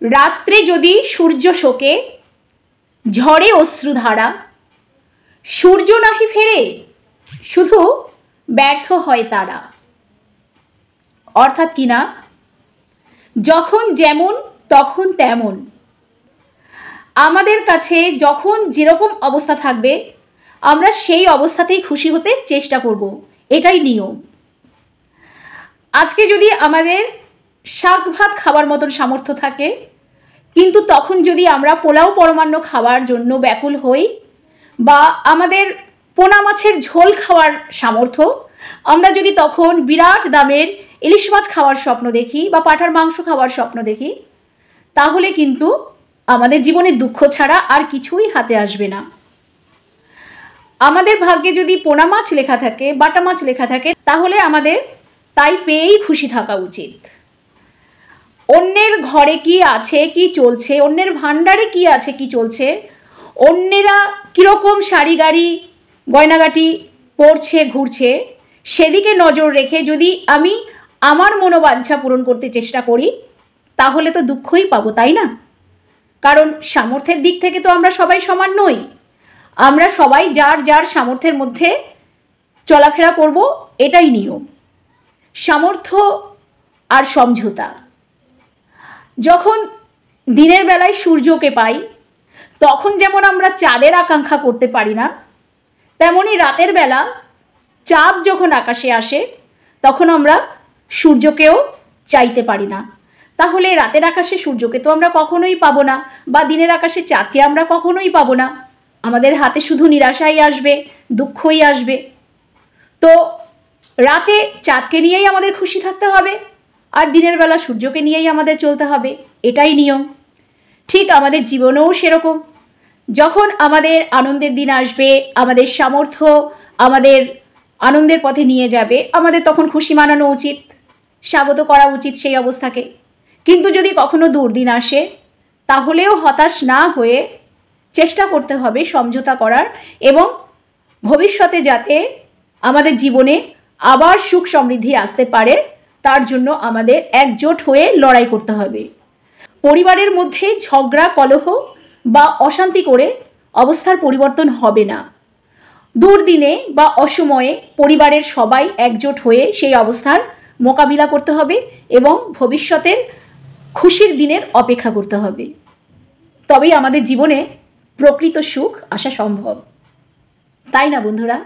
রাত্রে যদি সূর্য শোকে, ঝরে অশ্রুধারা, সূর্য নাহি ফেরে, শুধু ব্যর্থ হয় তারা। অর্থাৎ কিনা, যখন যেমন তখন তেমন, আমাদের কাছে যখন যেরকম অবস্থা থাকবে আমরা সেই অবস্থাতেই খুশি হতে চেষ্টা করব, এটাই নিয়ম। আজকে যদি আমাদের শাক ভাত খাবার মতন সামর্থ্য থাকে, কিন্তু তখন যদি আমরা পোলাও পরমান্ন খাওয়ার জন্য ব্যাকুল হই, বা আমাদের পোনা মাছের ঝোল খাওয়ার সামর্থ্য, আমরা যদি তখন বিরাট দামের ইলিশ মাছ খাওয়ার স্বপ্ন দেখি বা পাঁঠার মাংস খাওয়ার স্বপ্ন দেখি, তাহলে কিন্তু আমাদের জীবনে দুঃখ ছাড়া আর কিছুই হাতে আসবে না। আমাদের ভাগ্যে যদি পোনা মাছ লেখা থাকে, বাটা মাছ লেখা থাকে, তাহলে আমাদের তাই পেয়েই খুশি থাকা উচিত। অন্যের ঘরে কি আছে, কি চলছে, অন্যের ভাণ্ডারে কি আছে, কি চলছে, অন্যেরা কীরকম শাড়ি গাড়ি গয়নাগাটি পরছে ঘুরছে, সেদিকে নজর রেখে যদি আমি আমার মনোবাঞ্ছা পূরণ করতে চেষ্টা করি, তাহলে তো দুঃখই পাবো, তাই না? কারণ সামর্থ্যের দিক থেকে তো আমরা সবাই সমান নই। আমরা সবাই যার যার সামর্থ্যের মধ্যে চলাফেরা করব, এটাই নিয়ম। সামর্থ্য আর সমঝোতা। যখন দিনের বেলায় সূর্যকে পাই, তখন যেমন আমরা চাঁদের আকাঙ্ক্ষা করতে পারি না, তেমনি রাতের বেলা চাঁদ যখন আকাশে আসে তখন আমরা সূর্যকেও চাইতে পারি না। তাহলে রাতের আকাশে সূর্যকে তো আমরা কখনোই পাবো না, বা দিনের আকাশে চাঁদকে আমরা কখনোই পাবো না। আমাদের হাতে শুধু নিরাশাই আসবে, দুঃখই আসবে। তো রাতে চাঁদকে নিয়েই আমাদের খুশি থাকতে হবে, আর দিনের বেলা সূর্যকে নিয়েই আমাদের চলতে হবে, এটাই নিয়ম। ঠিক আমাদের জীবনেও সেরকম। যখন আমাদের আনন্দের দিন আসবে, আমাদের সামর্থ্য আমাদের আনন্দের পথে নিয়ে যাবে, আমাদের তখন খুশি মানানো উচিত, স্বাগত করা উচিত সেই অবস্থাকে। কিন্তু যদি কখনো দুর্দিন আসে, তাহলেও হতাশ না হয়ে চেষ্টা করতে হবে সমঝোতা করার, এবং ভবিষ্যতে যাতে আমাদের জীবনে আবার সুখ সমৃদ্ধি আসতে পারে, তার জন্য আমাদের একজোট হয়ে লড়াই করতে হবে। পরিবারের মধ্যে ঝগড়া কলহ বা অশান্তি করে অবস্থার পরিবর্তন হবে না। দুর্দিনে বা অসময়ে পরিবারের সবাই একজোট হয়ে সেই অবস্থার মোকাবিলা করতে হবে এবং ভবিষ্যতের খুশির দিনের অপেক্ষা করতে হবে। তবেই আমাদের জীবনে প্রকৃত সুখ আসা সম্ভব, তাই না বন্ধুরা?